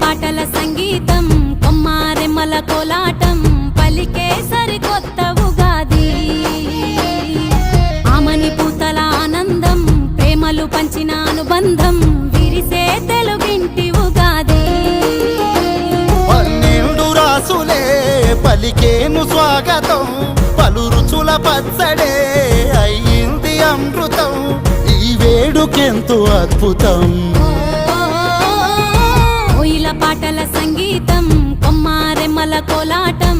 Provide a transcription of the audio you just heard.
పాటల సంగీతం కొమ్మారెమ్మల కోలాటం పలికే సరికొత్త ఉగాది ఆమని పూతల ఆనందం ప్రేమలు పంచిన అనుబంధం విరిసే తెలుగింటి ఉగాది 12 రాసులే పలికేను స్వాగతం పలు రుచుల పచ్చడే అయ్యింది అమృతం ఈ వేడుకెంతో అద్భుతం పాటల సంగీతం కొమ్మారెమ్మల కోలాటం